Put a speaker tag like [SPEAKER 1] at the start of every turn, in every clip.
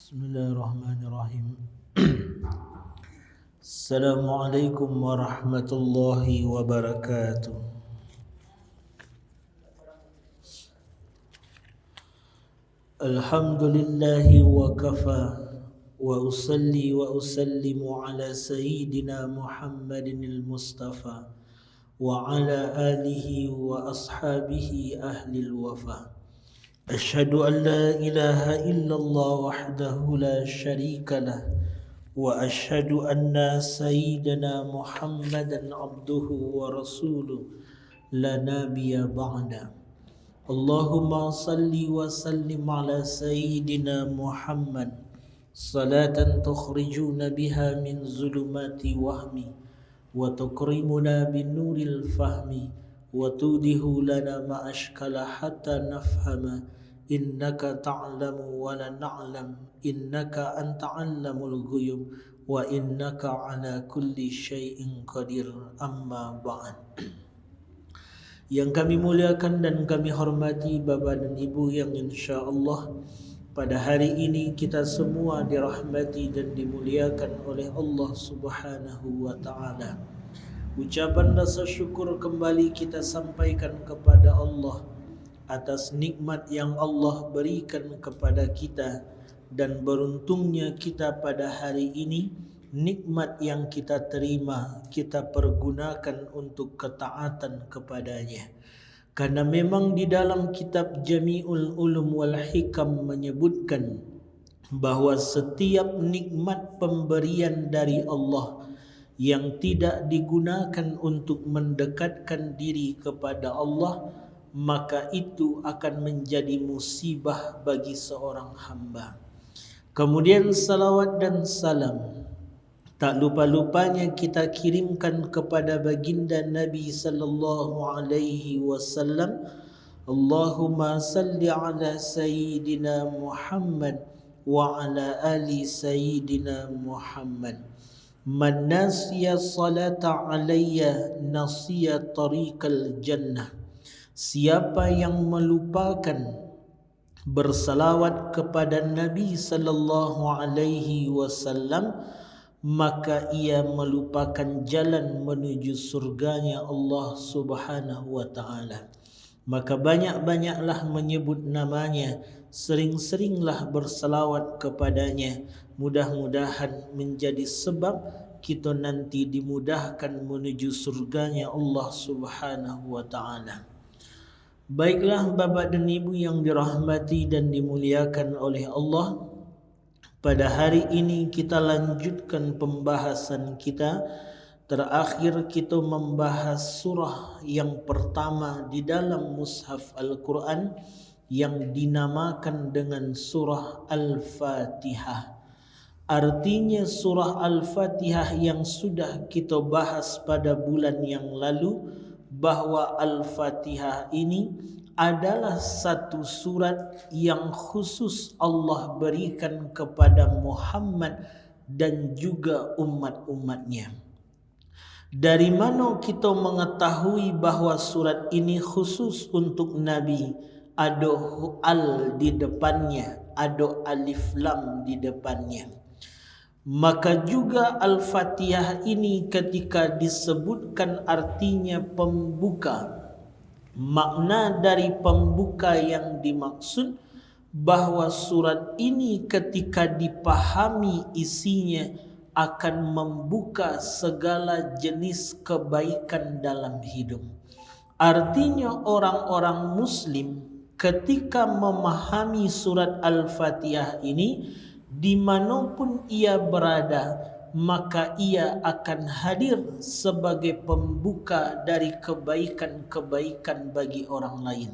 [SPEAKER 1] Bismillahirrahmanirrahim. Assalamualaikum warahmatullahi wabarakatuh. Alhamdulillahi wa kafa wa usalli wa usallimu ala sayyidina Muhammadin al-Mustafa wa ala alihi wa ashabihi ahli al-wafa. Asyhadu an la ilaha illallah wahdahu la syarika lah wa asyhadu anna sayyidana Muhammadan abduhu wa rasuluh la nabiyya ba'da. Allahumma salli wa sallim ala sayyidina Muhammad salatan tukhrijuna biha min zulumati wahmi wa tukrimuna bin nuril fahmi wa tudihu lana ma ashkala hatta nafhama innaka ta'lamu wa la na'lam innaka anta 'allamul ghuyub wa innaka 'ala kulli syai'in qadir. Amma ba'd. Yang kami muliakan dan kami hormati Bapa dan Ibu yang insya-Allah pada hari ini kita semua dirahmati dan dimuliakan oleh Allah Subhanahu wa taala. Ucapan rasa syukur kembali kita sampaikan kepada Allah atas nikmat yang Allah berikan kepada kita, dan beruntungnya kita pada hari ini nikmat yang kita terima kita pergunakan untuk ketaatan kepadanya. Karena memang di dalam kitab Jami'ul Ulum wal Hikam menyebutkan bahwa setiap nikmat pemberian dari Allah yang tidak digunakan untuk mendekatkan diri kepada Allah, maka itu akan menjadi musibah bagi seorang hamba. Kemudian salawat dan salam tak lupa-lupanya kita kirimkan kepada baginda Nabi sallallahu alaihi wasallam. Allahumma salli ala sayyidina Muhammad wa ala ali sayyidina Muhammad. Man nasiya salata alayya nasiya tariqal jannah. Siapa yang melupakan bersalawat kepada Nabi sallallahu alaihi wasallam, maka ia melupakan jalan menuju surganya Allah Subhanahu wa taala. Maka banyak-banyaklah menyebut namanya, sering-seringlah bersalawat kepadanya. Mudah-mudahan menjadi sebab kita nanti dimudahkan menuju surganya Allah Subhanahu wa taala. Baiklah Bapak dan Ibu yang dirahmati dan dimuliakan oleh Allah, pada hari ini kita lanjutkan pembahasan kita. Terakhir kita membahas surah yang pertama di dalam mushaf Al-Quran yang dinamakan dengan surah Al-Fatihah. Artinya surah Al-Fatihah yang sudah kita bahas pada bulan yang lalu, bahwa Al-Fatihah ini adalah satu surat yang khusus Allah berikan kepada Muhammad dan juga umat-umatnya. Dari mana kita mengetahui bahwa surat ini khusus untuk Nabi? Ada al di depannya, ada alif lam di depannya. Maka juga Al-Fatihah ini ketika disebutkan artinya pembuka, makna dari pembuka yang dimaksud bahwa surat ini ketika dipahami isinya akan membuka segala jenis kebaikan dalam hidup. Artinya orang-orang muslim ketika memahami surat Al-Fatihah ini, dimanapun ia berada, maka ia akan hadir sebagai pembuka dari kebaikan-kebaikan bagi orang lain.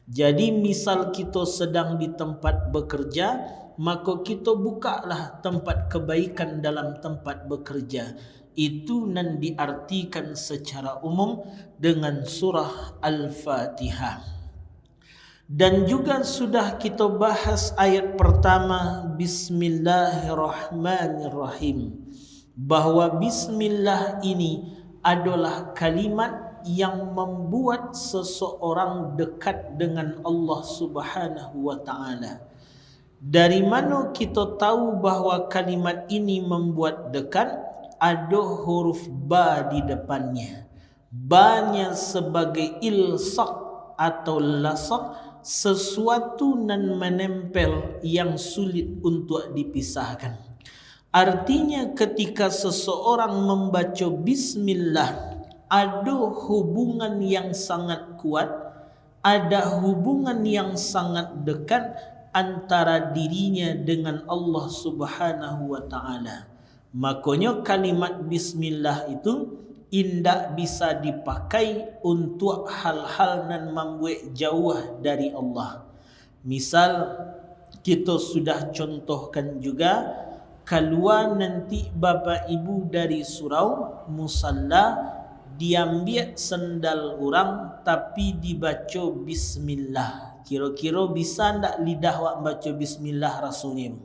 [SPEAKER 1] Jadi misal kita sedang di tempat bekerja, maka kita bukalah tempat kebaikan dalam tempat bekerja. Itu nan diartikan secara umum dengan surah Al-Fatihah. Dan juga sudah kita bahas ayat pertama, Bismillahirrahmanirrahim, bahwa Bismillah ini adalah kalimat yang membuat seseorang dekat dengan Allah Subhanahu wa ta'ala. Dari mana kita tahu bahwa kalimat ini membuat dekat? Ada huruf ba di depannya. Ba-nya sebagai ilsaq atau lasaq, sesuatu nan menempel yang sulit untuk dipisahkan. Artinya ketika seseorang membaca bismillah, ada hubungan yang sangat kuat, ada hubungan yang sangat dekat antara dirinya dengan Allah Subhanahu wa taala. Makanya kalimat bismillah itu indak bisa dipakai untuk hal-hal nan membuat jauh dari Allah. Misal kita sudah contohkan juga, keluar nanti bapa ibu dari surau musalla, diambil sendal orang tapi dibaca bismillah. Kira-kira bisa ndak lidah wak baca bismillah rasanya?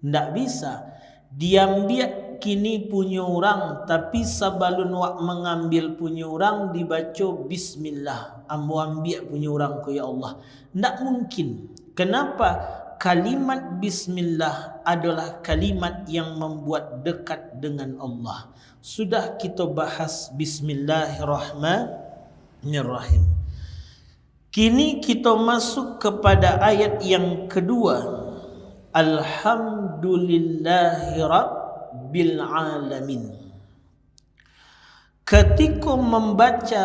[SPEAKER 1] Ndak bisa. Diambil kini punya orang tapi sebelum wak mengambil punya orang dibaca bismillah. Ambo ambil punya orang ku ya Allah. Ndak mungkin. Kenapa? Kalimat bismillah adalah kalimat yang membuat dekat dengan Allah. Sudah kita bahas bismillahirrahmanirrahim. Kini kita masuk kepada ayat yang kedua. Alhamdulillahi Rabbil Alamin. Ketika membaca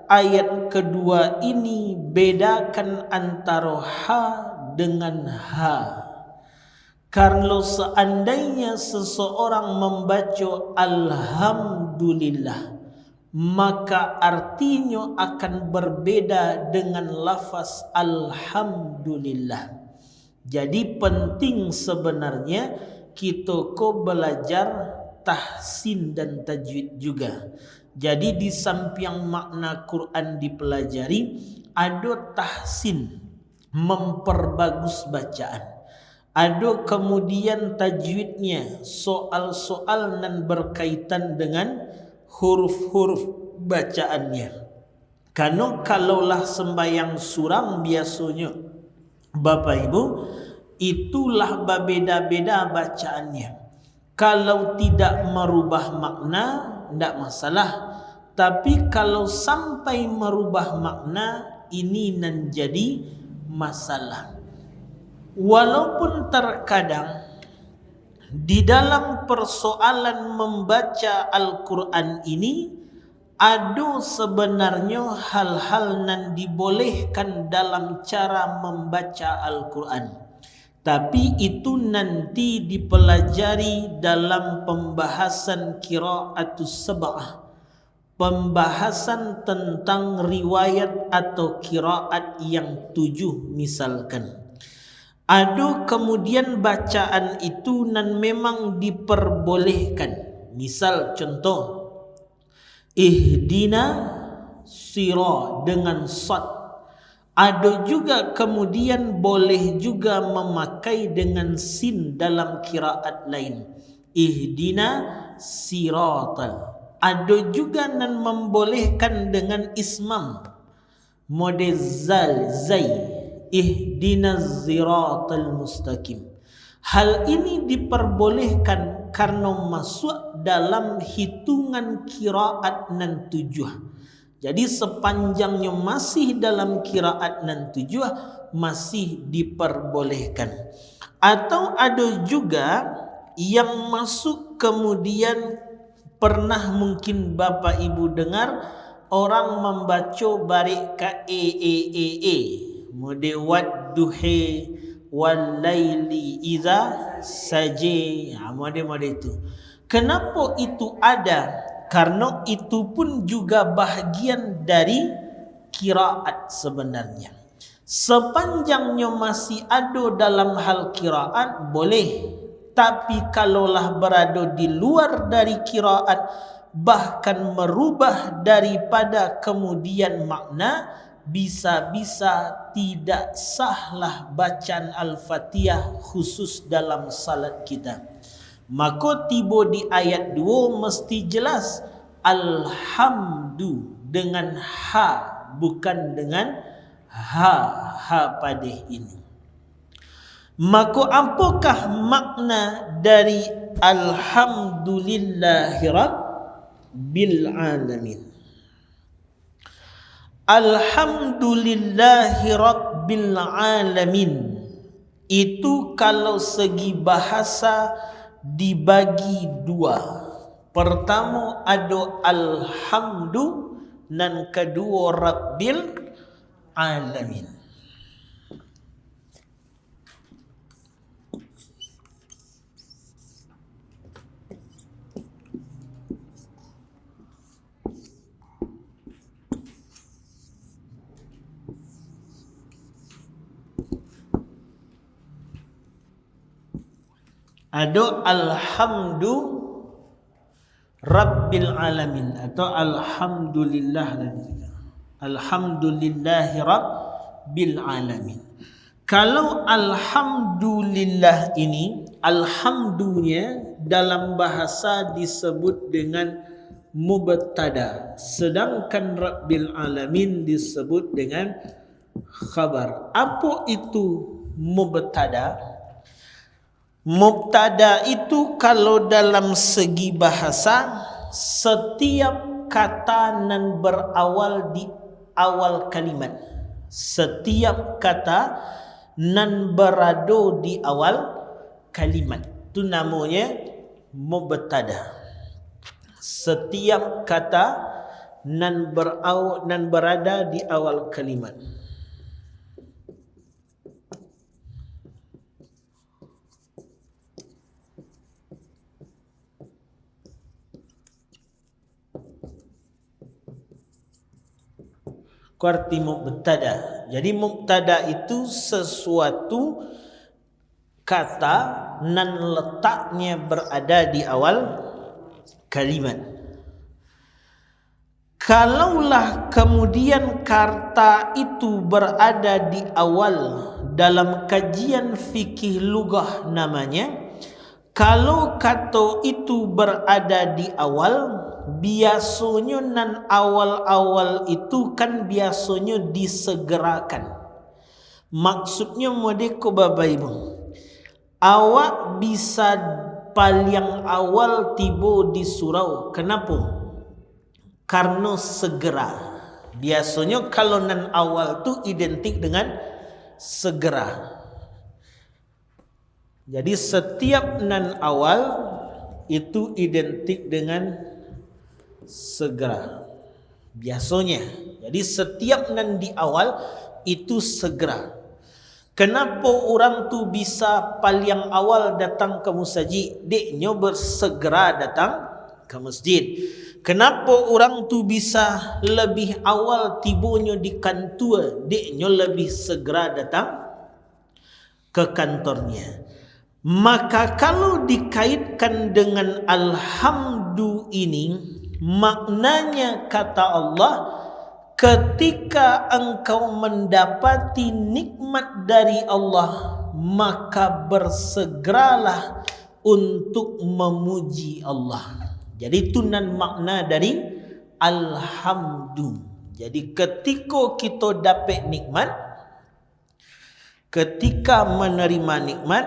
[SPEAKER 1] ayat kedua ini, bedakan antara ha dengan ha. Kalau seandainya seseorang membaca alhamdulillah, maka artinya akan berbeda dengan lafaz alhamdulillah. Jadi penting sebenarnya kita belajar tahsin dan tajwid juga. Jadi di samping makna Quran dipelajari, ada tahsin, memperbagus bacaan. Ada kemudian tajwidnya, soal-soal nan berkaitan dengan huruf-huruf bacaannya. Karena kalaulah sembahyang surang biasanya Bapak Ibu, itulah berbeda-beda bacaannya. Kalau tidak merubah makna, tidak masalah. Tapi kalau sampai merubah makna, ini nan jadi masalah. Walaupun terkadang di dalam persoalan membaca Al-Quran ini ada sebenarnya hal-hal yang dibolehkan dalam cara membaca Al-Quran. Tapi itu nanti dipelajari dalam pembahasan qiraatus sab'ah. Pembahasan tentang riwayat atau qiraat yang 7 misalkan. Ada kemudian bacaan itu nan memang diperbolehkan. Misal contoh, ihdina sira dengan sad. Ada juga kemudian boleh juga memakai dengan sin dalam qiraat lain. Ihdina siratal. Ada juga nan membolehkan dengan ismam. Modezal zai. Ihdinas siratal mustaqim. Hal ini diperbolehkan karena masuk dalam hitungan qiraat nan 7. Jadi sepanjangnya masih dalam qiraat nan 7 masih diperbolehkan. Atau ada juga yang masuk kemudian pernah mungkin Bapak Ibu dengar orang membaca barik ka mode wadduhi wal laili iza saji. Mode itu. Kenapa itu ada? Karena itu pun juga bahagian dari qiraat sebenarnya. Sepanjangnya masih ada dalam hal qiraat boleh. Tapi kalaulah berada di luar dari qiraat, bahkan merubah daripada kemudian makna, bisa-bisa tidak sahlah bacaan Al-Fatihah khusus dalam salat kita. Maka tiba di ayat 2 mesti jelas alhamdu dengan ha, bukan dengan ha padeh ini. Maka apakah makna dari alhamdulillahi rabbil alamin? Alhamdulillahi rabbil alamin itu kalau segi bahasa dibagi dua. Pertama ada alhamdu dan kedua rabbil alamin. Ada alhamdu rabbil alamin atau alhamdulillah. Alhamdulillahi rabbil alamin. Kalau alhamdulillah ini, alhamdunya dalam bahasa disebut dengan mubtada, sedangkan rabbil alamin disebut dengan khabar. Apa itu mubtada? Mubtada itu kalau dalam segi bahasa setiap kata nan berawal di awal kalimat. Setiap kata nan berada di awal kalimat itu namanya mubtada. Setiap kata nan berada di awal kalimat. Arti mubtada. Jadi mubtada itu sesuatu kata nan letaknya berada di awal kalimat. Kalaulah kemudian kata itu berada di awal, dalam kajian fikih lugah namanya, kalau kata itu berada di awal, biasanya nan awal-awal itu kan biasanya disegerakan. Maksudnya modeko Bapak Ibu, awak bisa paling awal tiba di surau. Kenapa? Karena segera. Biasanya kalau nan awal tu identik dengan segera. Jadi setiap nan awal itu identik dengan segera biasanya. Jadi setiap nan di awal itu segera. Kenapa orang tu bisa paling awal datang ke masjid? Deknya bersegera datang ke masjid. Kenapa orang tu bisa lebih awal tibanya di kantor? Deknya lebih segera datang ke kantornya. Maka kalau dikaitkan dengan alhamdu ini, maknanya kata Allah, ketika engkau mendapati nikmat dari Allah, maka bersegeralah untuk memuji Allah. Jadi itu nan makna dari alhamdu. Jadi ketika kita dapat nikmat, ketika menerima nikmat,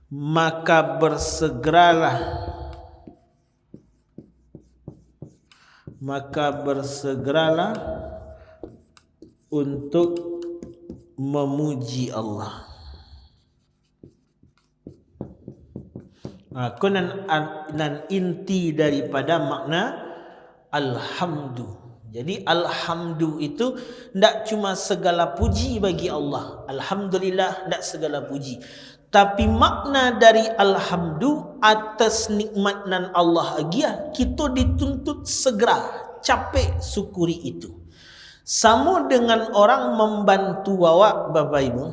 [SPEAKER 1] maka bersegeralah untuk memuji Allah. Aku nan inti daripada makna alhamdu. Jadi alhamdu itu tidak cuma segala puji bagi Allah. Alhamdulillah, tidak segala puji. Tapi makna dari alhamdu, atas nikmat nan Allah agia, kita dituntut segera capek syukuri itu. Sama dengan orang membantu awak Bapak Ibu.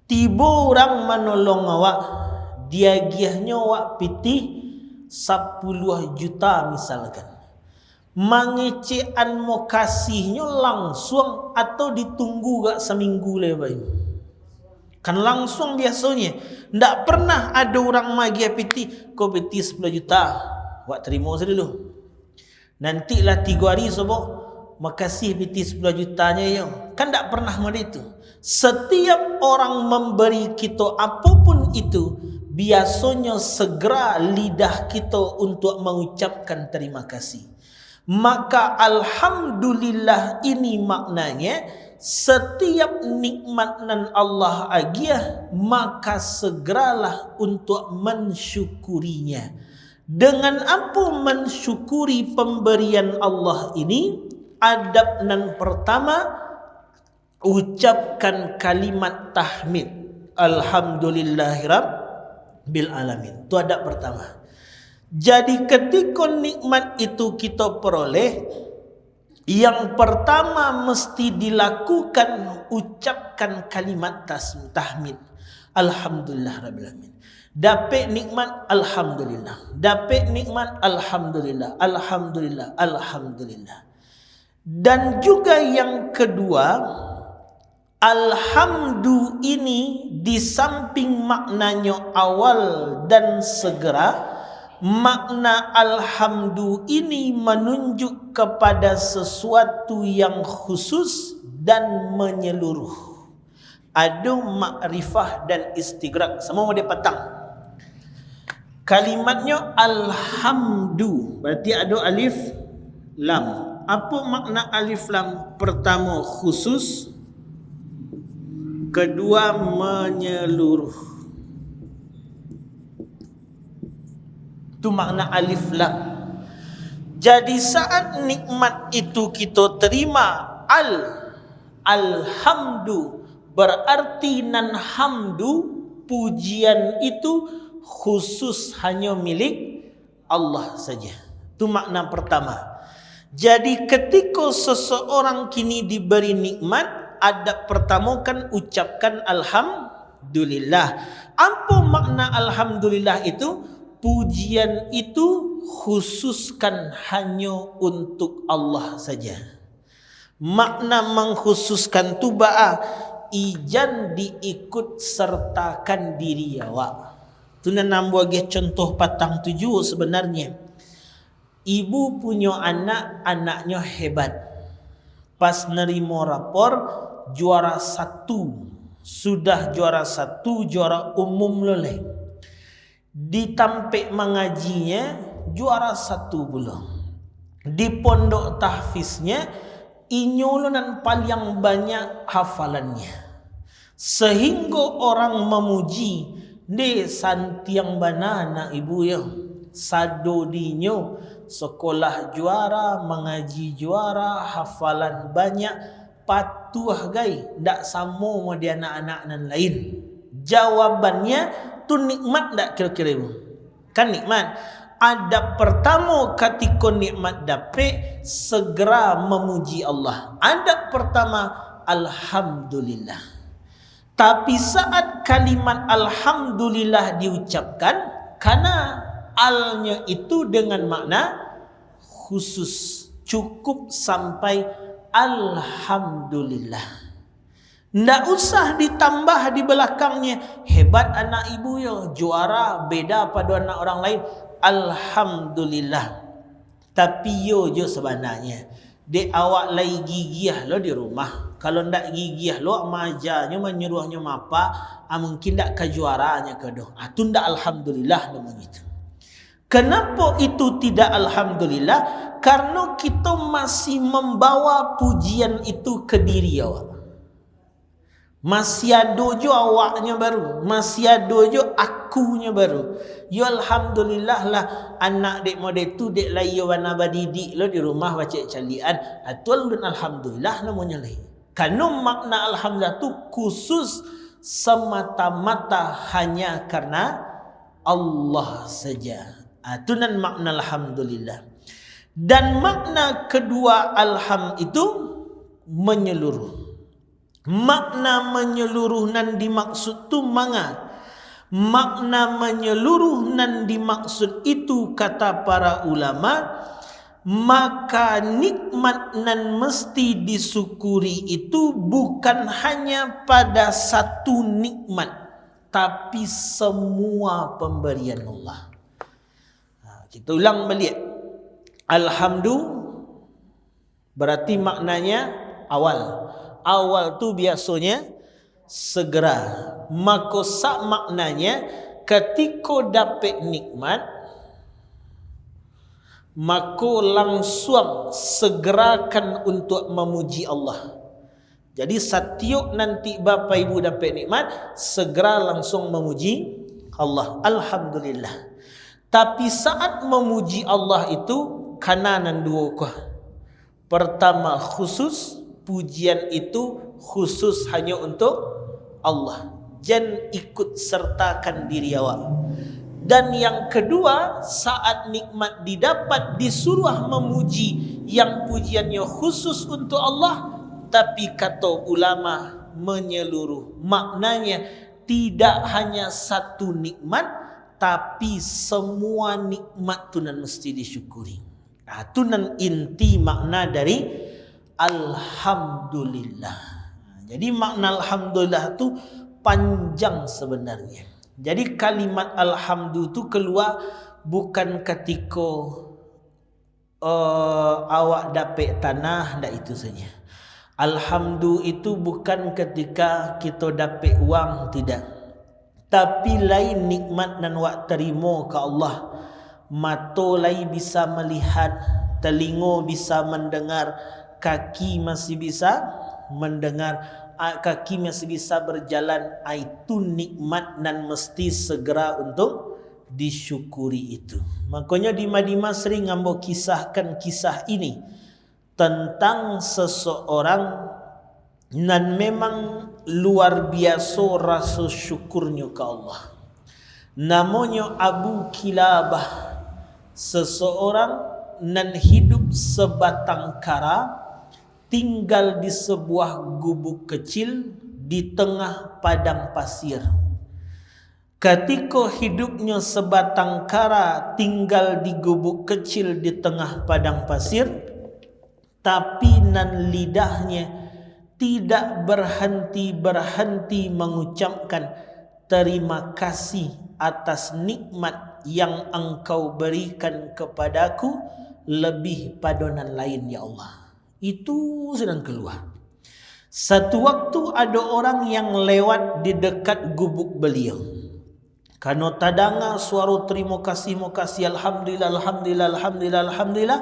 [SPEAKER 1] Tiba orang menolong awak, dia giahnya awak pitih 10 juta misalkan. Mangecean mau kasihnya langsung atau ditunggu gak seminggu Bapak Ibu? Kan langsung biasanya. Tidak pernah ada orang magi piti, kau piti 10 juta, awak terima saja dulu. Nantilah 3 hari sebab makasih biti 10 jutanya yo. Kan tak pernah macam itu. Setiap orang memberi kita apapun itu, biasanya segera lidah kita untuk mengucapkan terima kasih. Maka alhamdulillah ini maknanya setiap nikmat nan Allah agiah, maka segeralah untuk mensyukurinya. Dengan apa mensyukuri pemberian Allah ini? Adab nan pertama, ucapkan kalimat tahmid, alhamdulillahirabbil alamin. Itu adab pertama. Jadi ketika nikmat itu kita peroleh, yang pertama mesti dilakukan, ucapkan kalimat tahmid, alhamdulillah rabbil alamin. Dapat nikmat, alhamdulillah. Dapat nikmat, alhamdulillah. Alhamdulillah, alhamdulillah. Dan juga yang kedua, alhamdu ini di samping maknanya awal dan segera, makna alhamdu ini menunjuk kepada sesuatu yang khusus dan menyeluruh. Ada makrifah dan istighraq, semua dia patang. Kalimatnya alhamdu, berarti ada alif lam. Apa makna alif lam? Pertama khusus, kedua menyeluruh. Itu makna alif lam. Jadi saat nikmat itu kita terima alhamdu, berarti nan hamdu, pujian itu khusus hanya milik Allah saja. Itu makna pertama. Jadi ketika seseorang kini diberi nikmat, adab pertama kan ucapkan alhamdulillah. Apa makna alhamdulillah itu? Pujian itu khususkan hanya untuk Allah saja. Makna mengkhususkan tu ba'a ijan diikut sertakan diri awak. Tu nak bagi contoh patang tujuh sebenarnya. Ibu punya anak, anaknya hebat. Pas nerima rapor juara 1. Sudah juara 1, juara umum loleh. Ditampik mengajinya juara 1 pula. Di pondok tahfiznya inyulunan paling banyak hafalannya. Sehingga orang memuji, de santiang bana anak ibu ya, sado dinyo, sekolah juara, mengaji juara, hafalan banyak, patuh gai, ndak sama sama dia anak-anak nan lain. Jawabannya tu nikmat ndak kira-kira ibu? Kan nikmat. Adab pertama ketika nikmat dapat, segera memuji Allah. Adab pertama alhamdulillah. Tapi saat kalimat alhamdulillah diucapkan, karena alnya itu dengan makna khusus, cukup sampai alhamdulillah. Ndak usah ditambah di belakangnya, hebat anak ibu ya, juara, beda pada anak orang lain, alhamdulillah. Tapi yo je sebenarnya, dek awak lagi gigih lo di rumah. Kalau ndak gigih lo majanya menyuruhnya apa, mungkin ndak kejuaranya kedoh. Tu ndak alhamdulillah namanya itu. Kenapa itu tidak alhamdulillah? Karena kita masih membawa pujian itu ke diri awak. Masih ada je awaknya baru, masih ada je akunya baru. Ya alhamdulillah lah anak dek model tu dek layu wana badidik lo di rumah baca calian. Atul dan alhamdulillah namanya lagi. Karena makna alhamdulillah tu khusus semata-mata hanya karena Allah saja. Itu nan makna alhamdulillah. Dan makna kedua alham itu menyeluruh. Makna menyeluruh nan dimaksud tu manga. Makna menyeluruh nan dimaksud itu kata para ulama, maka nikmat nan mesti disyukuri itu bukan hanya pada satu nikmat, tapi semua pemberian Allah. Kita ulang balik. Alhamdu berarti maknanya awal. Awal tu biasanya segera. Maka sak maknanya ketika dapat nikmat, maka langsung segerakan untuk memuji Allah. Jadi setiap nanti bapa ibu dapat nikmat, segera langsung memuji Allah. Alhamdulillah. Tapi saat memuji Allah itu kanan dua kah. Pertama khusus, pujian itu khusus hanya untuk Allah. Jangan ikut sertakan diri awak. Dan yang kedua, saat nikmat didapat disuruh memuji yang pujiannya khusus untuk Allah, tapi kata ulama menyeluruh. Maknanya tidak hanya satu nikmat, tapi semua nikmat tu nan mesti disyukuri. Itu nan inti makna dari Alhamdulillah. Jadi makna Alhamdulillah tu panjang sebenarnya. Jadi kalimat Alhamdulillah tu keluar bukan ketika awak dapat tanah, tak itu saja. Alhamdulillah itu bukan ketika kita dapat uang, tidak. Tapi lain nikmat dan wak terima ke Allah. Mata lain bisa melihat, telinga bisa mendengar, kaki masih bisa mendengar, kaki masih bisa berjalan. Itu nikmat dan mesti segera untuk disyukuri itu. Makanya di Madinah sering ambo kisahkan kisah ini tentang seseorang dan memang luar biasa rasa syukurnya ke Allah. Namanya Abu Kilabah. Seseorang nan hidup sebatang kara, tinggal di sebuah gubuk kecil di tengah padang pasir. Ketika hidupnya sebatang kara tinggal di gubuk kecil di tengah padang pasir, tapi nan lidahnya tidak berhenti mengucapkan terima kasih atas nikmat yang engkau berikan kepadaku lebih padonan lain ya Allah. Itu sedang keluar. Satu waktu ada orang yang lewat di dekat gubuk beliau. Karena tadanga suara terima kasih, alhamdulillah, alhamdulillah, alhamdulillah, alhamdulillah.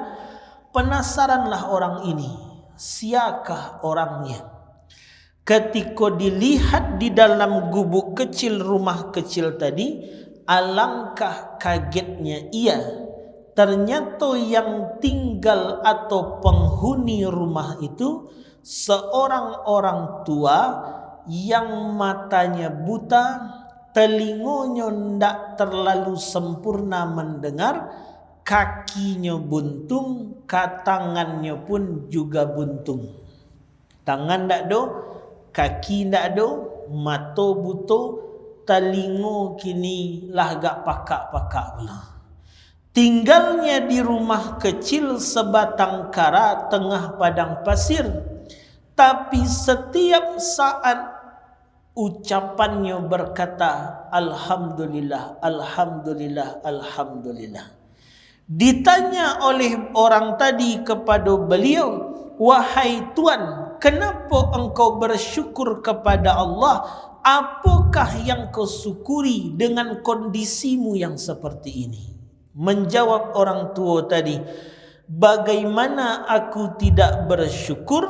[SPEAKER 1] Penasaranlah orang ini, siapakah orangnya? Ketika dilihat di dalam gubuk kecil rumah kecil tadi, alangkah kagetnya ia. Ternyata yang tinggal atau penghuni rumah itu seorang orang tua yang matanya buta, telinganya tidak terlalu sempurna mendengar, kakinya buntung, tangannya pun juga buntung. Tangan tak ada, kaki tak ada, mata buta, telinga kini lah gak pakak-pakak pula. Tinggalnya di rumah kecil sebatang kara tengah padang pasir, tapi setiap saat ucapannya berkata alhamdulillah, alhamdulillah, alhamdulillah. Ditanya oleh orang tadi kepada beliau, wahai Tuan, kenapa engkau bersyukur kepada Allah? Apakah yang kau syukuri dengan kondisimu yang seperti ini? Menjawab orang tua tadi, bagaimana aku tidak bersyukur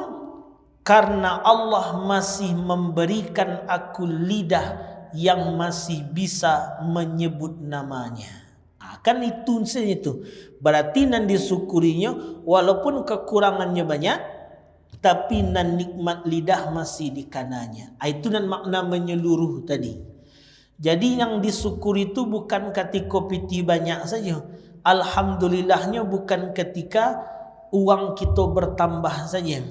[SPEAKER 1] karena Allah masih memberikan aku lidah yang masih bisa menyebut namanya. Kan itu saja itu. Berarti nan disyukurinya walaupun kekurangannya banyak, tapi nan nikmat lidah masih dikananya. Itu nan makna menyeluruh tadi. Jadi yang disyukuri itu bukan ketika piti banyak saja. Alhamdulillahnya bukan ketika uang kita bertambah saja.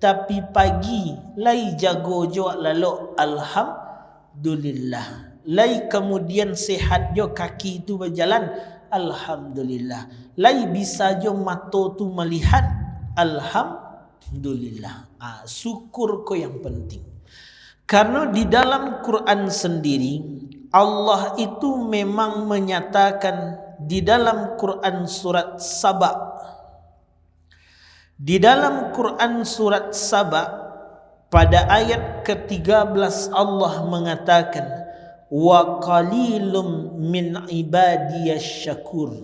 [SPEAKER 1] Tapi pagi lai jago jawab lalu alhamdulillah. Lai kemudian sehat jo kaki itu berjalan, alhamdulillah. Lai bisa jo mata tu melihat, alhamdulillah. Syukur ko yang penting. Karena di dalam Quran sendiri Allah itu memang menyatakan di dalam Quran surat Saba Di dalam Quran surat Saba pada ayat ke-13 Allah mengatakan wa qalilum min ibadiyasy syakur.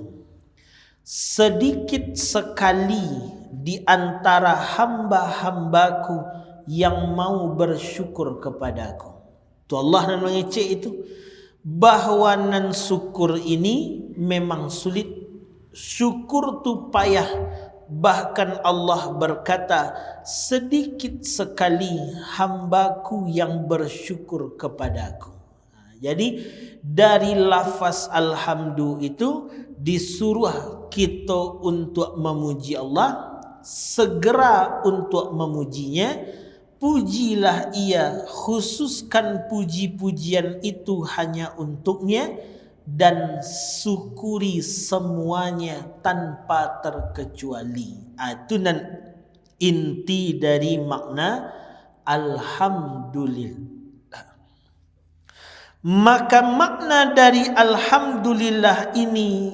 [SPEAKER 1] Sedikit sekali di antara hamba-hambaku yang mau bersyukur kepadaku. Tu Allah nan mengecek itu bahawa nan syukur ini memang sulit. Syukur tu payah. Bahkan Allah berkata, sedikit sekali hambaku yang bersyukur kepadaku. Jadi dari lafaz alhamdu itu disuruh kita untuk memuji Allah, segera untuk memujinya. Pujilah ia, khususkan puji-pujian itu hanya untuknya, dan syukuri semuanya tanpa terkecuali. Itu nan inti dari makna alhamdulillah. Maka makna dari alhamdulillah ini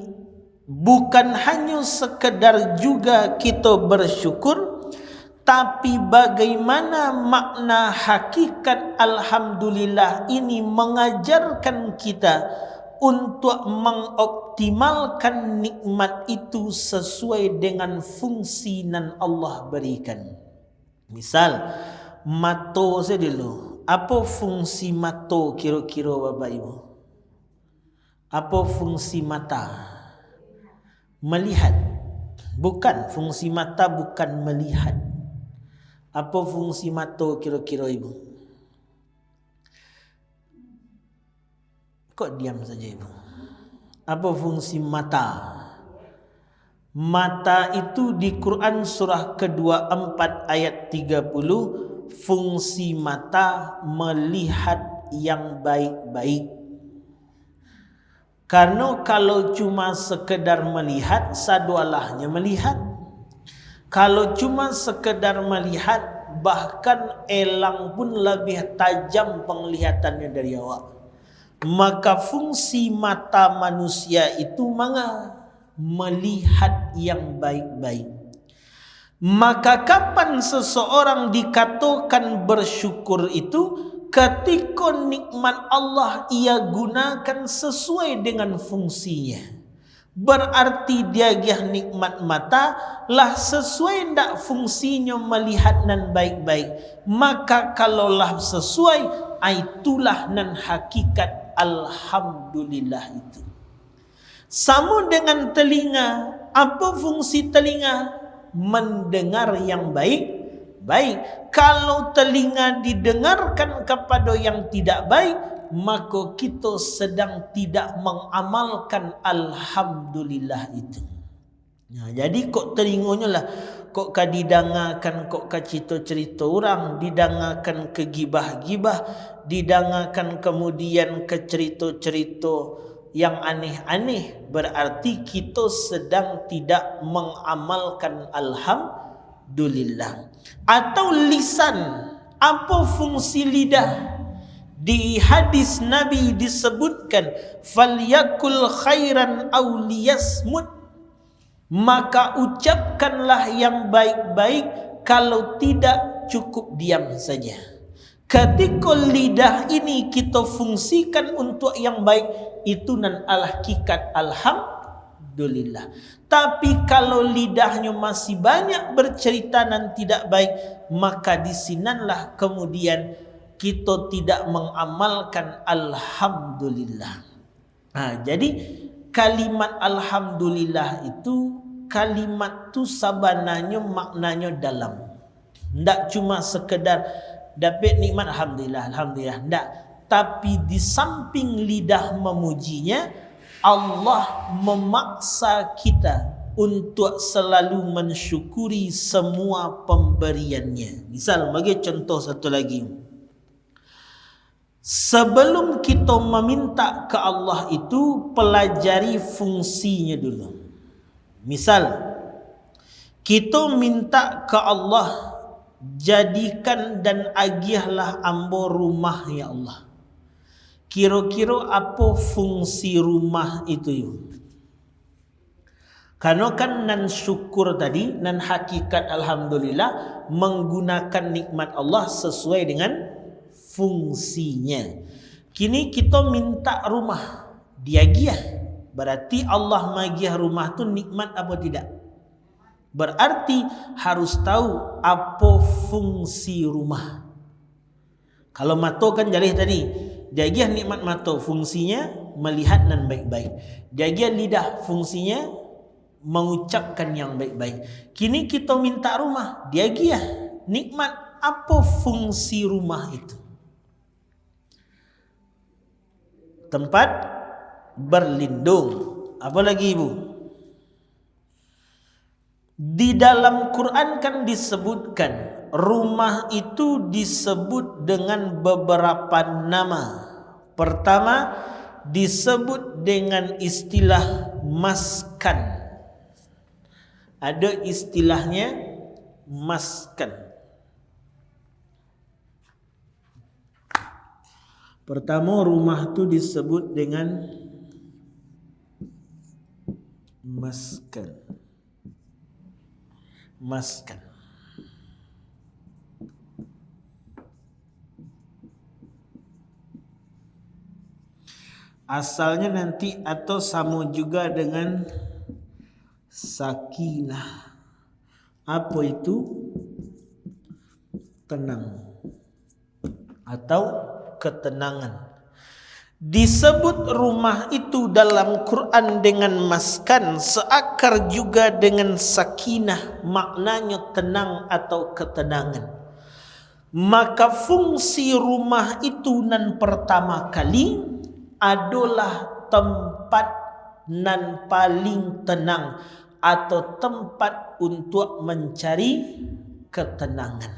[SPEAKER 1] bukan hanya sekedar juga kita bersyukur, tapi bagaimana makna hakikat alhamdulillah ini mengajarkan kita untuk mengoptimalkan nikmat itu sesuai dengan fungsi yang Allah berikan. Misal, mata saya dulu. Apa fungsi mata kira-kira Bapak Ibu? Apa fungsi mata? Melihat. Bukan, fungsi mata bukan melihat. Apa fungsi mata kira-kira Ibu? Kok diam saja Ibu? Apa fungsi mata? Mata itu di Quran surah ke-24 ayat 30, fungsi mata melihat yang baik-baik. Karena kalau cuma sekedar melihat, sadualahnya melihat. Kalau cuma sekedar melihat, bahkan elang pun lebih tajam penglihatannya dari awak. Maka fungsi mata manusia itu melihat yang baik-baik. Maka kapan seseorang dikatakan bersyukur itu? Ketika nikmat Allah ia gunakan sesuai dengan fungsinya. Berarti dia nikmat mata lah sesuai ndak fungsinya melihat nan baik-baik. Maka kalaulah sesuai, itulah nan hakikat alhamdulillah itu. Sama dengan telinga. Apa fungsi telinga? Mendengar yang baik. Kalau telinga didengarkan kepada yang tidak baik, maka kita sedang tidak mengamalkan alhamdulillah itu. Nah, jadi kok telinganya lah, kok didangarkan, kok cerita-cerita orang, didangarkan ke gibah-gibah, didangarkan kemudian ke cerita-cerita yang aneh-aneh, berarti kita sedang tidak mengamalkan alhamdulillah. Atau lisan, apa fungsi lidah? Di hadis Nabi disebutkan falyakul khairan aw liyasmut, maka ucapkanlah yang baik-baik, kalau tidak cukup diam saja. Ketika lidah ini kita fungsikan untuk yang baik, itu nan al-hakikat alhamdulillah. Tapi kalau lidahnya masih banyak bercerita nan tidak baik, maka di sinanlah kemudian kita tidak mengamalkan alhamdulillah. Jadi kalimat alhamdulillah itu, kalimat tu sabananya maknanya dalam. Tidak cuma sekedar dapat nikmat alhamdulillah, alhamdulillah. Tidak. Tapi di samping lidah memujinya, Allah memaksa kita untuk selalu mensyukuri semua pemberiannya. Misal, bagi contoh satu lagi. Sebelum kita meminta ke Allah itu, pelajari fungsinya dulu. Misal, kita minta ke Allah, jadikan dan agihlah ambo rumah ya Allah. Kira-kira apa fungsi rumah itu? Karena kan nan syukur tadi, nan hakikat alhamdulillah menggunakan nikmat Allah sesuai dengan fungsinya. Kini kita minta rumah, dia giah. Berarti Allah magiah rumah tu nikmat apa tidak? Berarti harus tahu apa fungsi rumah. Kalau mata kan jalih tadi, dia giah nikmat mata, fungsinya melihat nan baik-baik. Dia giah lidah, fungsinya mengucapkan yang baik-baik. Kini kita minta rumah, dia giah nikmat, apa fungsi rumah itu? Tempat berlindung. Apa lagi ibu? Di dalam Quran kan disebutkan rumah itu disebut dengan beberapa nama. Pertama disebut dengan istilah maskan. Ada istilahnya maskan. Pertama rumah itu disebut dengan maskan. Maskan. Asalnya nanti atau sama juga dengan sakinah. Apa itu? Tenang atau ketenangan. Disebut rumah itu dalam Quran dengan maskan, seakar juga dengan sakinah, maknanya tenang atau ketenangan. Maka fungsi rumah itu nan pertama kali adalah tempat nan paling tenang atau tempat untuk mencari ketenangan.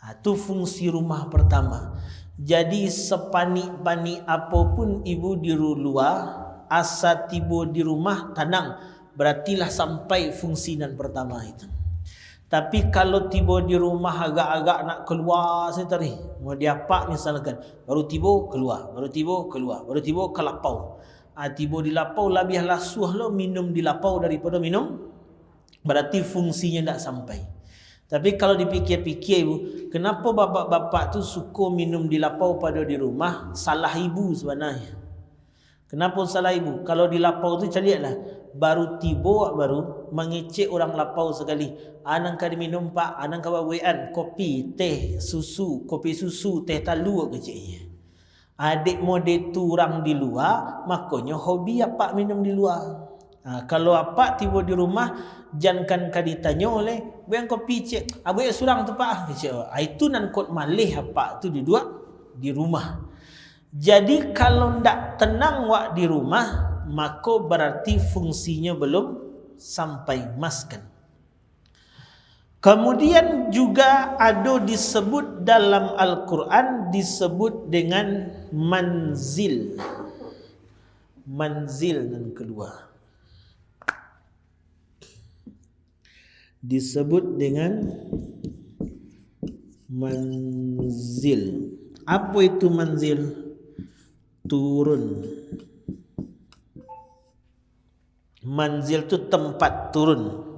[SPEAKER 1] Itu fungsi rumah pertama. Jadi sepanik-panik apapun ibu di luar, asa tiba di rumah tenang, berartilah sampai fungsi nan pertama itu. Tapi kalau tiba di rumah agak-agak nak keluar sebentar ni, mau diapa misalkan, baru tiba keluar, baru tiba keluar, baru tiba ke lapau. Tiba di lapau lebih lasuh lo minum di lapau daripada minum, berarti fungsinya tak sampai. Tapi kalau dipikir-pikir ibu, kenapa bapak-bapak tu suka minum di lapau pada di rumah? Salah ibu sebenarnya. Kenapa salah ibu? Kalau di lapau tu carilah, baru tiba baru mengecek orang lapau sekali. Anang ka diminum pak, anang ka bawean kopi, teh, susu, kopi susu, teh talu keceknya. Adik mode tu orang di luar, makanya hobi apa minum di luar. Kalau apa tiba di rumah, jangan kan ditanya oleh bayang kopi cek, abu ya surang tu pak, itu nan kot malih apa tu di rumah. Jadi kalau ndak tenang wak di rumah, maka berarti fungsinya belum sampai maskan. Kemudian juga ada disebut dalam Al-Quran disebut dengan manzil. Manzil yang kedua disebut dengan manzil. Apa itu manzil? Turun. Manzil itu tempat turun.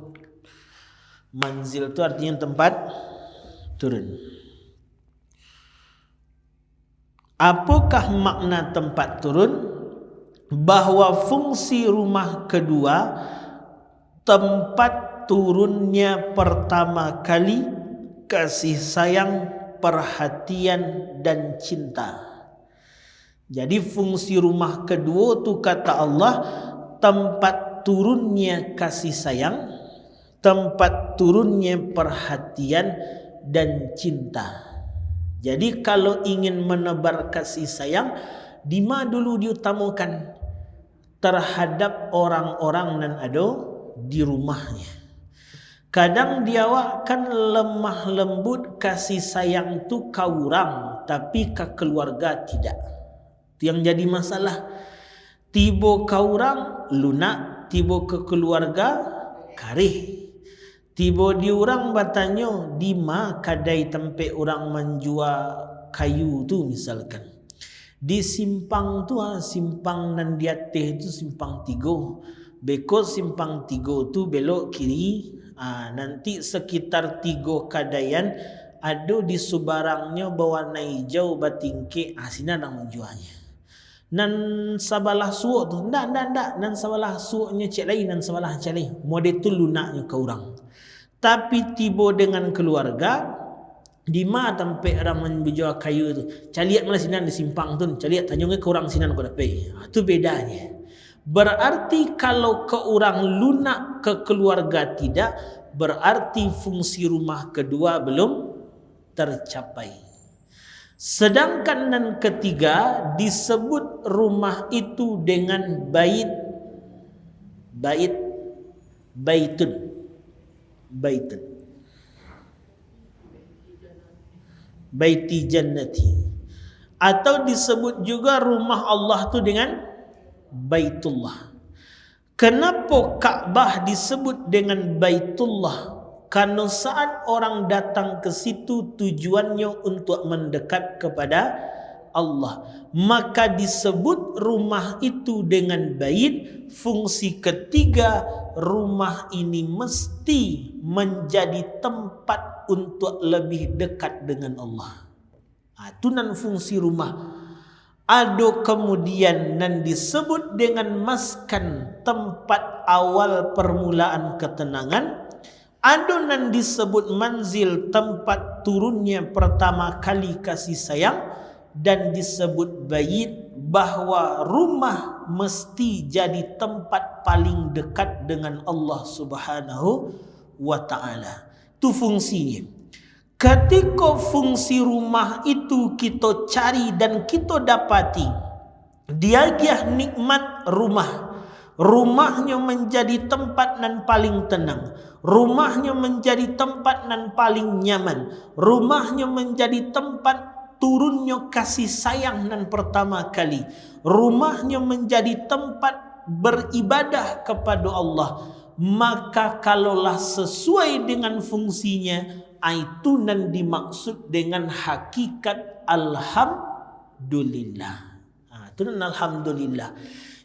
[SPEAKER 1] Manzil itu artinya tempat turun. Apakah makna tempat turun? Bahwa fungsi rumah kedua, tempat turunnya pertama kali kasih sayang, perhatian dan cinta. Jadi fungsi rumah kedua tu kata Allah, tempat turunnya kasih sayang, tempat turunnya perhatian dan cinta. Jadi kalau ingin menebar kasih sayang, di mana dulu diutamakan? Terhadap orang-orang yang ada di rumahnya. Kadang dia kan lemah lembut kasih sayang tu ke orang, tapi ke keluarga tidak. Itu yang jadi masalah. Tiba ke orang lunak, tiba ke keluarga karih. Tiba di orang bertanya, di mana kadai tempat orang menjual kayu tu misalkan. Di simpang tu, simpang nan di atas tu simpang 3. Beko simpang 3 tu belok kiri. Nanti sekitar 3 kadayan ada di subarangnya berwarna hijau batingke. Sini nak menjualnya. Nan sabalah suuk tu. Ndak. Nan sabalah suuknya cek lain, nan sabalah cek lain. Model tu lunaknya ke orang. Tapi tiba dengan keluarga, di mana tempat orang menjual kayu tu. Caliat malah sinan di simpang tu. Caliat tanyungnya ke orang sinan kau dapat. Itu bedanya. Berarti kalau ke orang lunak, ke keluarga tidak, berarti fungsi rumah kedua belum tercapai. Sedangkan yang ketiga disebut rumah itu dengan baitun. Baiti jannati. Atau disebut juga rumah Allah tu dengan Baitullah. Kenapa Ka'bah disebut dengan Baitullah? Karena saat orang datang ke situ tujuannya untuk mendekat kepada Allah. Maka disebut rumah itu dengan bait. Fungsi ketiga, rumah ini mesti menjadi tempat untuk lebih dekat dengan Allah. Itu nan fungsi rumah. Ada kemudian nan disebut dengan maskan, tempat awal permulaan ketenangan. Ada nan disebut manzil, tempat turunnya pertama kali kasih sayang. Dan disebut bait, bahwa rumah mesti jadi tempat paling dekat dengan Allah Subhanahu wa ta'ala. Itu fungsinya. Ketika fungsi rumah itu kita cari dan kita dapati, diagih nikmat rumah. Rumahnya menjadi tempat nan paling tenang. Rumahnya menjadi tempat nan paling nyaman. Rumahnya menjadi tempat turunnya kasih sayang nan pertama kali. Rumahnya menjadi tempat beribadah kepada Allah. Maka kalaulah sesuai dengan fungsinya, itu nan dimaksud dengan hakikat alhamdulillah. Itu nan alhamdulillah.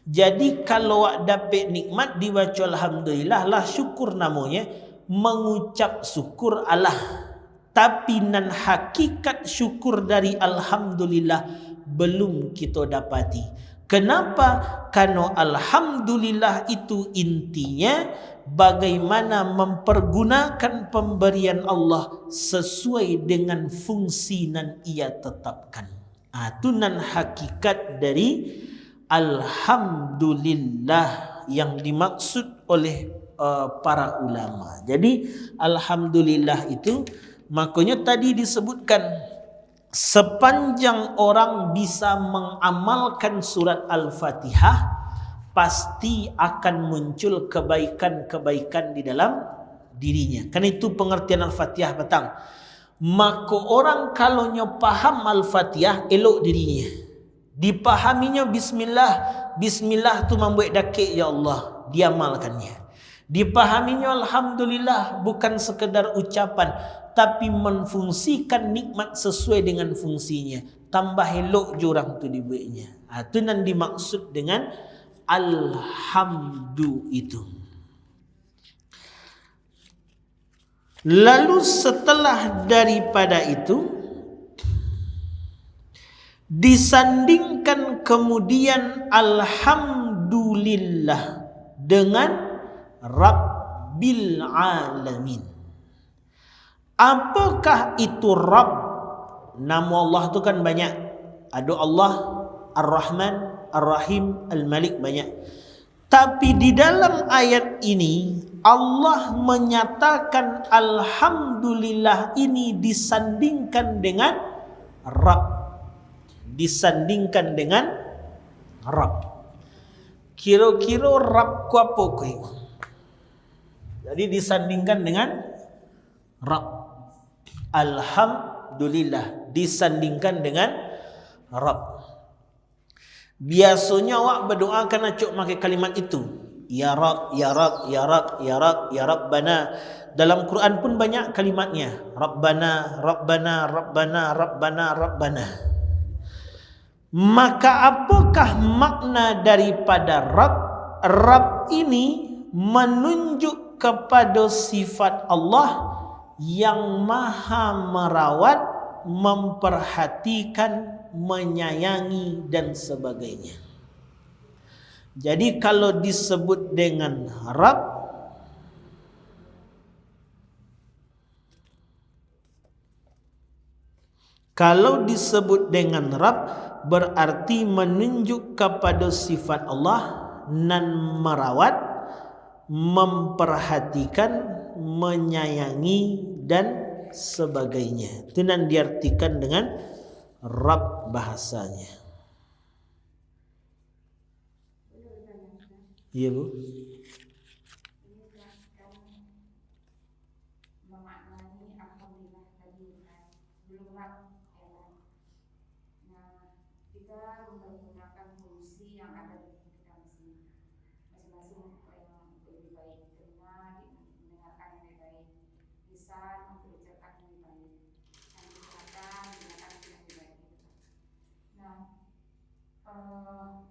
[SPEAKER 1] Jadi kalau dapat nikmat dibaca alhamdulillah lah, syukur namanya, mengucap syukur Allah. Tapi nan hakikat syukur dari alhamdulillah belum kita dapati. Kenapa? Karena alhamdulillah itu intinya bagaimana mempergunakan pemberian Allah sesuai dengan fungsi nan ia tetapkan. Itu nan hakikat dari alhamdulillah yang dimaksud oleh para ulama. Jadi alhamdulillah itu makanya tadi disebutkan sepanjang orang bisa mengamalkan surat Al-Fatihah, pasti akan muncul kebaikan-kebaikan di dalam dirinya. Kan itu pengertian Al-Fatihah petang. Maka orang kalau paham Al-Fatihah, elok dirinya. Dipahaminya bismillah. Bismillah tu membuat dakik, ya Allah, diamalkannya. Dipahaminya alhamdulillah, bukan sekedar ucapan, tapi menfungsikan nikmat sesuai dengan fungsinya. Tambah elok jurang tu dibuatnya. Itu yang dimaksud dengan alhamdu itu. Lalu setelah daripada itu disandingkan kemudian alhamdulillah dengan Rabbil Alamin. Apakah itu Rabb? Nama Allah itu kan banyak. Ada Allah Ar-Rahman, Ar-Rahim, Al-Malik, banyak. Tapi di dalam ayat ini Allah menyatakan alhamdulillah ini disandingkan dengan Rabb. Disandingkan dengan Rabb. Kira-kira Rabb ku apa ku? Jadi disandingkan dengan Rabb. Alhamdulillah disandingkan dengan Rabb. Biasanya awak berdoa kan acuk pakai kalimat itu. Ya Rabb, ya Rabb, ya Rabb, ya Rabb, ya Rabbana. Dalam Quran pun banyak kalimatnya. Rabbana, Rabbana, Rabbana, Rabbana, Rabbana. Maka apakah makna daripada Rabb? Rabb Rabb ini menunjuk kepada sifat Allah yang maha merawat, memperhatikan, menyayangi dan sebagainya. Jadi kalau disebut dengan Rabb, berarti menunjuk kepada sifat Allah nan merawat, memperhatikan, menyayangi dan sebagainya. Itu yang diartikan dengan Rabb bahasanya. Iya Bu.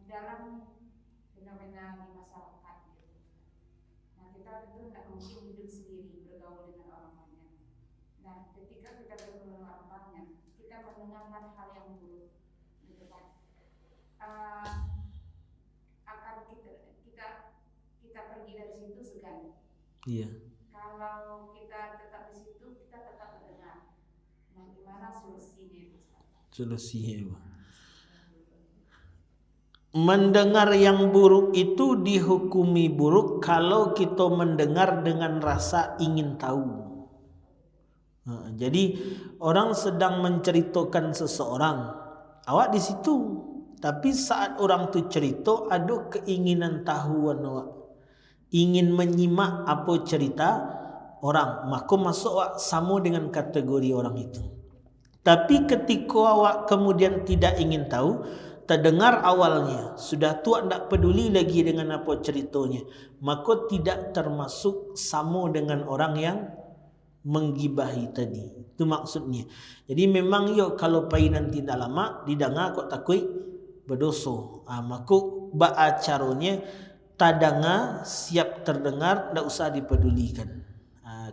[SPEAKER 2] Dalam fenomena di masyarakat gitu. Nah kita tentu tidak mungkin hidup sendiri bergaul dengan orang banyak. Nah ketika kita bergaul dengan orang banyak, kita mendengarkan hal yang buruk, gitu kan? Akan kita pergi dari situ segan.
[SPEAKER 1] Iya.
[SPEAKER 2] Kalau kita tetap di situ, kita tetap mendengar. Nah gimana solusinya itu?
[SPEAKER 1] Solusinya Pak. Mendengar yang buruk itu dihukumi buruk kalau kita mendengar dengan rasa ingin tahu. Jadi orang sedang menceritakan seseorang, awak di situ, tapi saat orang tu cerita ada keinginan tahuan awak, ingin menyimak apa cerita orang, maka masuk awak sama dengan kategori orang itu. Tapi ketika awak kemudian tidak ingin tahu, terdengar awalnya, sudah tua tidak peduli lagi dengan apa ceritanya, maka tidak termasuk sama dengan orang yang menggibahi tadi. Itu maksudnya. Jadi memang kalau painan tidak lama didengar kok takut berdosa. Maka baacaranya tadanga siap terdengar, tidak usah dipedulikan.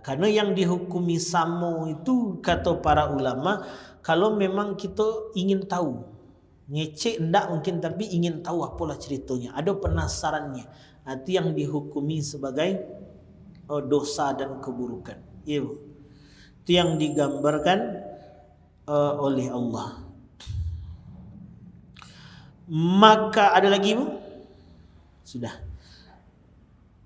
[SPEAKER 1] Karena yang dihukumi sama itu kata para ulama, kalau memang kita ingin tahu. Ngecek enggak mungkin, tapi ingin tahu apalah ceritanya, ada penasarannya, itu yang dihukumi sebagai dosa dan keburukan. Itu yang digambarkan oleh Allah. Maka ada lagi Bu? Sudah.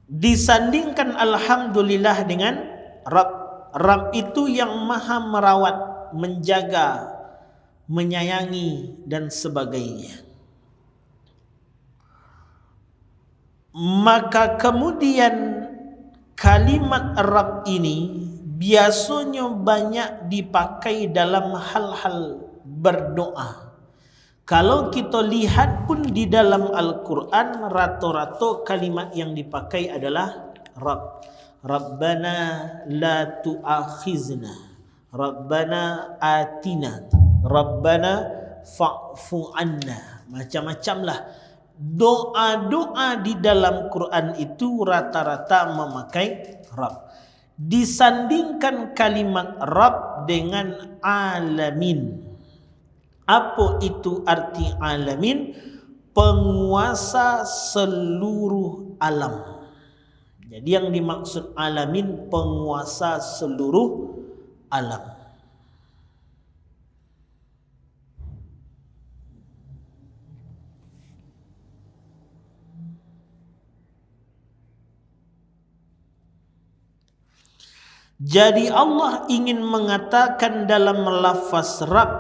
[SPEAKER 1] Disandingkan alhamdulillah dengan Rabb. Rabb itu yang maha merawat, menjaga, menyayangi dan sebagainya. Maka kemudian kalimat Rabb ini biasanya banyak dipakai dalam hal-hal berdoa. Kalau kita lihat pun di dalam Al-Quran, rata-rata kalimat yang dipakai adalah Rabb. Rabbana la tu'akhizna, Rabbana atina, Rabbana fa'fu anna. Macam-macam lah. Doa-doa di dalam Quran itu rata-rata memakai Rabb. Disandingkan kalimat Rabb dengan alamin. Apa itu arti alamin? Penguasa seluruh alam. Jadi yang dimaksud alamin, penguasa seluruh alam. Jadi Allah ingin mengatakan dalam lafaz Rabb,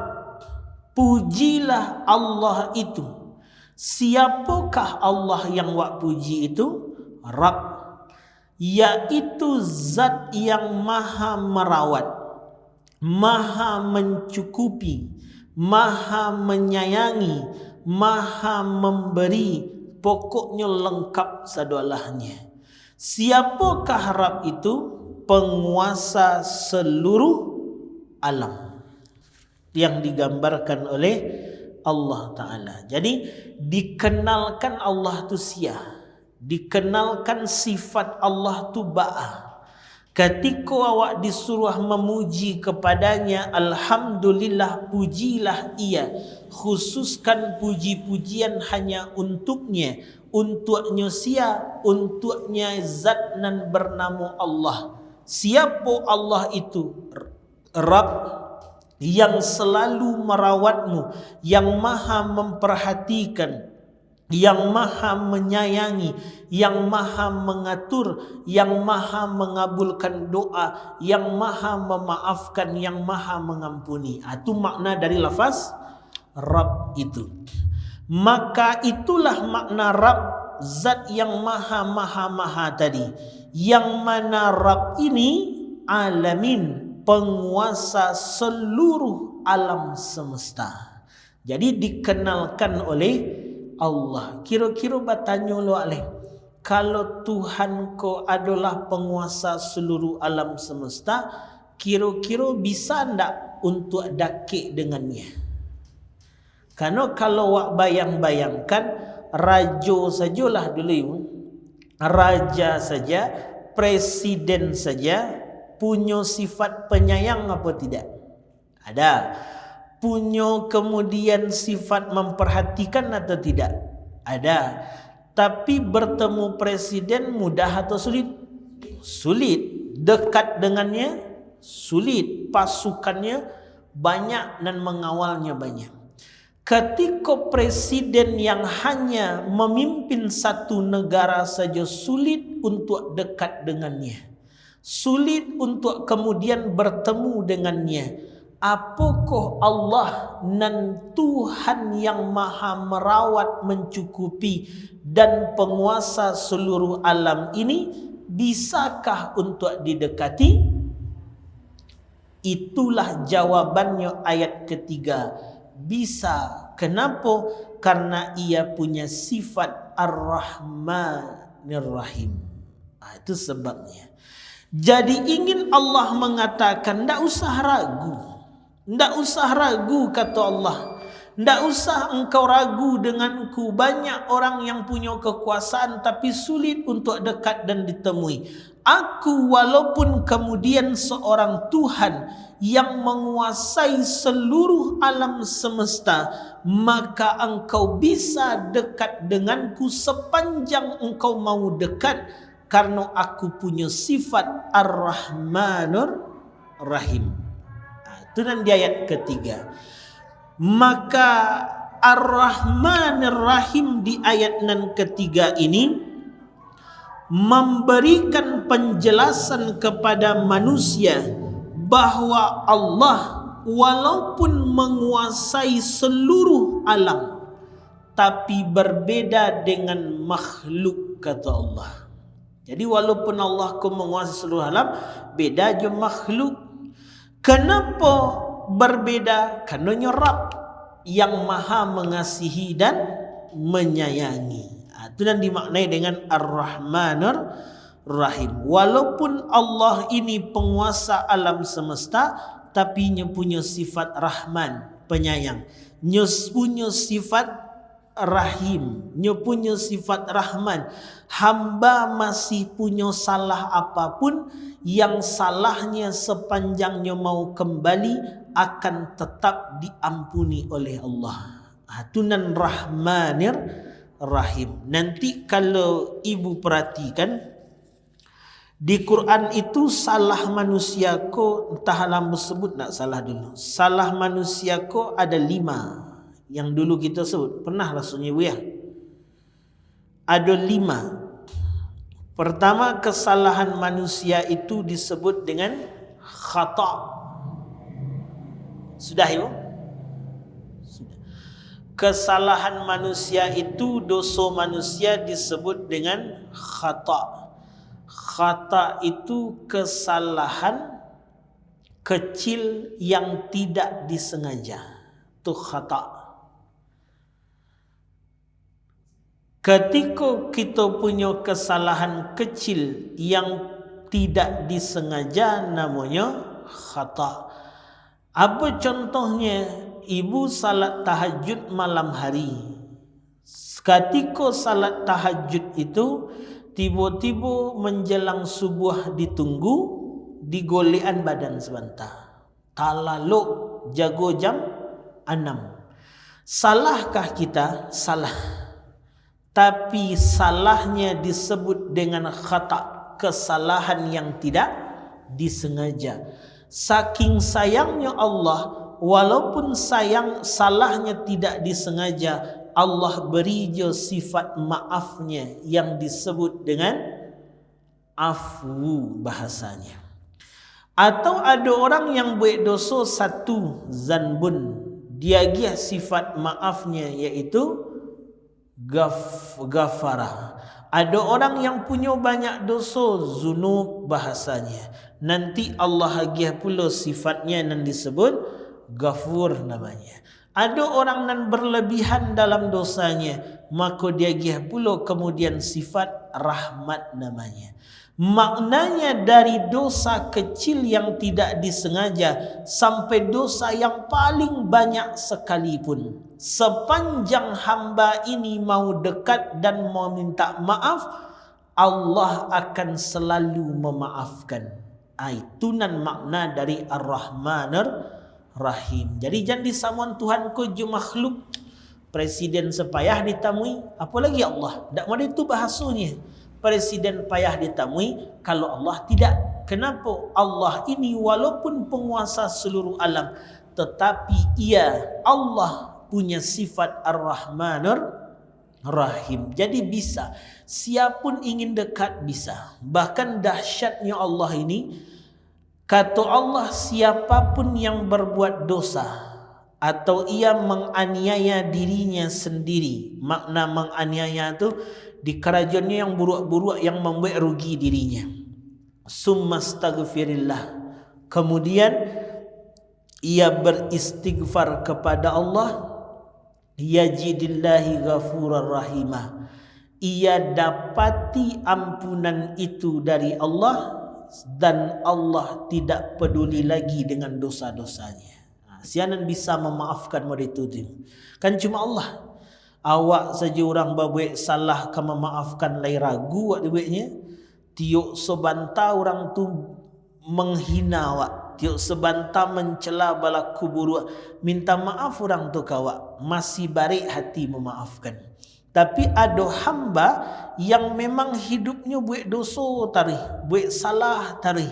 [SPEAKER 1] pujilah Allah itu. Siapakah Allah yang wak puji itu? Rabb, yaitu zat yang maha merawat, maha mencukupi, maha menyayangi, maha memberi, pokoknya lengkap sadolahnya. Siapakah Rabb itu? Penguasa seluruh alam yang digambarkan oleh Allah Ta'ala. Jadi dikenalkan Allah itu siapa? dikenalkan sifat Allah tu ba'ah. Ketika awak disuruh memuji kepadanya, alhamdulillah, pujilah ia. Khususkan puji-pujian hanya untuknya, untuknya sia, untuknya zat nan bernama Allah. Siapa Allah itu? Rabb yang selalu merawatmu, yang maha memperhatikan, yang maha menyayangi, yang maha mengatur, yang maha mengabulkan doa, yang maha memaafkan, yang maha mengampuni. Itu makna dari lafaz Rabb itu. Maka itulah makna Rabb, zat yang maha tadi. Yang mana Rabb ini alamin, penguasa seluruh alam semesta. Jadi dikenalkan oleh Allah. Kira-kira bertanya lo alih, kalau Tuhan ko adalah penguasa seluruh alam semesta, kira-kira bisa ndak untuk dakik dengannya? Karena kalau wak bayang-bayangkan, raja sajalah dulu, raja saja, presiden saja punya sifat penyayang apa tidak? Ada. Punya kemudian sifat memperhatikan atau tidak? Ada. Tapi bertemu presiden mudah atau sulit? Sulit. Dekat dengannya sulit. Pasukannya banyak dan mengawalnya banyak. Ketika presiden yang hanya memimpin satu negara saja sulit untuk dekat dengannya, sulit untuk kemudian bertemu dengannya, apakah Allah nan Tuhan yang maha merawat, mencukupi dan penguasa seluruh alam ini bisakah untuk didekati? Itulah jawabannya ayat ketiga. Bisa. Kenapa? Karena ia punya sifat Ar-Rahmanir Rahim. Itu sebabnya. Jadi ingin Allah mengatakan, tidak usah ragu. Tidak usah ragu, kata Allah. Tidak usah engkau ragu denganku. Banyak orang yang punya kekuasaan tapi sulit untuk dekat dan ditemui. Aku walaupun kemudian seorang Tuhan yang menguasai seluruh alam semesta, maka engkau bisa dekat denganku sepanjang engkau mau dekat, karena aku punya sifat Ar-Rahmanur Rahim. Itu nanti ayat ketiga. Maka Ar-Rahmanur Rahim di ayat nan ketiga ini memberikan penjelasan kepada manusia bahwa Allah walaupun menguasai seluruh alam tapi berbeda dengan makhluk, kata Allah. Jadi walaupun Allah menguasai seluruh alam, beda je makhluk. Kenapa berbeda? Karena Rabb yang maha mengasihi dan menyayangi. Itu yang dimaknai dengan Ar-Rahmanur Rahim. Walaupun Allah ini penguasa alam semesta, tapi nya punya sifat Rahman, penyayang. Nya punya sifat Rahim, nya punya sifat Rahman. Hamba masih punya salah apapun, yang salahnya sepanjangnya mau kembali akan tetap diampuni oleh Allah. Itu nan Rahmanir Rahim. Nanti kalau ibu perhatikan di Quran itu salah manusia ko, entah alam sebut nak salah dulu. Salah manusia ko ada 5 yang dulu kita sebut. Pernah rasanya ibu ya? Ada 5. Pertama, kesalahan manusia itu disebut dengan khata'. Sudah ibu? Sudah. Kesalahan manusia itu, dosa manusia disebut dengan khata'. Khata' itu kesalahan kecil yang tidak disengaja. Itu khata'. Ketika kita punya kesalahan kecil yang tidak disengaja, namanya khata'. Apa contohnya? Ibu salat tahajud malam hari. Ketika salat tahajud itu tiba-tiba menjelang subuh ditunggu, digolekan badan sebentar. Talaluk jago jam 6. Salahkah kita? Salah. Tapi salahnya disebut dengan khata, kesalahan yang tidak disengaja. Saking sayangnya Allah, walaupun salahnya tidak disengaja, Allah beri je sifat maafnya yang disebut dengan afu bahasanya. Atau ada orang yang buat dosa satu zanbun, dia gih sifat maafnya iaitu ghafara. Ada orang yang punya banyak dosa, zunub bahasanya. Nanti Allah agih pula sifatnya yang disebut ghafur namanya. Ada orang yang berlebihan dalam dosanya, maka dia agih pula kemudian sifat rahmat namanya. Maknanya dari dosa kecil yang tidak disengaja sampai dosa yang paling banyak sekalipun, sepanjang hamba ini mau dekat dan mau minta maaf, Allah akan selalu memaafkan. Itunan makna dari Ar-Rahmanir Rahim. Jadi jangan disamuan Tuhan ko je makhluk. Presiden sepayah ditamui, apalagi Allah. Tak ada itu bahasanya. Presiden payah ditamui, kalau Allah tidak. Kenapa? Allah ini walaupun penguasa seluruh alam, tetapi Allah punya sifat Ar-Rahmanir Rahim. Jadi bisa, siapapun ingin dekat bisa. Bahkan dahsyatnya Allah ini, kata Allah, siapapun yang berbuat dosa atau ia menganiaya dirinya sendiri. Makna menganiaya itu di kerajaannya yang buruk-buruk yang membuat rugi dirinya. Summastaghfirillah. Kemudian ia beristighfar kepada Allah, yajidillahi ghafurar rahimah. Ia dapati ampunan itu dari Allah dan Allah tidak peduli lagi dengan dosa-dosanya. Sianan bisa memaafkan mereka itu. Kan cuma Allah. Awak saja orang berbuat salah ke memaafkan lai ragu awak dibuatnya. Tiuk sebanta orang tu menghina awak, tiuk sebanta mencela balaku buruk, minta maaf orang tu kawak, masih baik hati memaafkan. Tapi ada hamba yang memang hidupnya buat dosa tarikh, buat salah tarikh,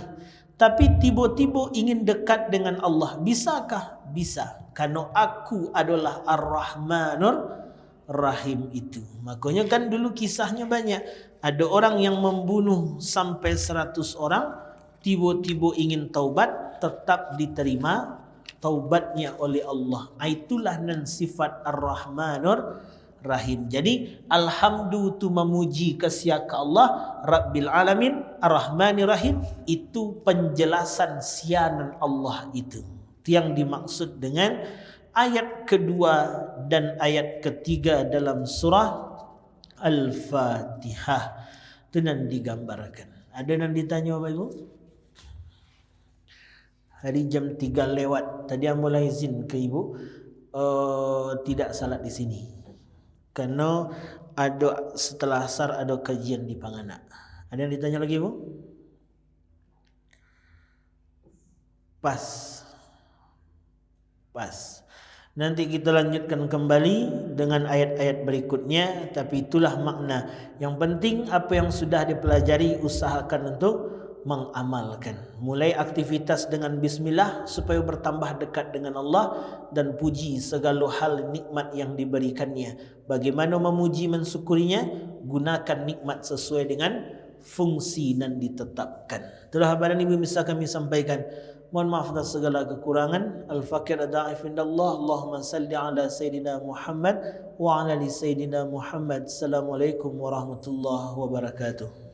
[SPEAKER 1] tapi tiba-tiba ingin dekat dengan Allah. Bisakah? Bisa. Karena aku adalah Ar-Rahmanur Rahim itu. Makanya kan dulu kisahnya banyak. Ada orang yang membunuh sampai 100 orang, tiba-tiba ingin taubat, tetap diterima taubatnya oleh Allah. Itulah nan sifat Ar-Rahmanur Rahim. Jadi alhamdulillah tu memuji kesiaka Allah Rabbil Alamin Ar-Rahmanir Rahim. Itu penjelasan sianan Allah itu. Itu yang dimaksud dengan ayat kedua dan ayat ketiga dalam surah Al-Fatihah. Itu yang digambarkan. Ada yang ditanya Bapak Ibu? Hari jam 3 lewat. Tadi yang mulai izin ke Ibu tidak salat di sini. Karena ada setelah asar ada kajian di Panganak. Ada yang ditanya lagi Bu? Pas. Nanti kita lanjutkan kembali dengan ayat-ayat berikutnya. Tapi itulah makna. Yang penting apa yang sudah dipelajari usahakan untuk mengamalkan. Mulai aktivitas dengan bismillah supaya bertambah dekat dengan Allah dan puji segala hal nikmat yang diberikannya. Bagaimana memuji mensyukurinya? Gunakan nikmat sesuai dengan fungsi dan ditetapkan. Itulah badan ibu bisa kami sampaikan. Mohon maaf atas segala kekurangan. Al-Fakir Ad-Da'if Indallah. Allahumma salli ala Sayyidina Muhammad wa ala ali Sayyidina Muhammad. Assalamualaikum warahmatullahi wabarakatuh.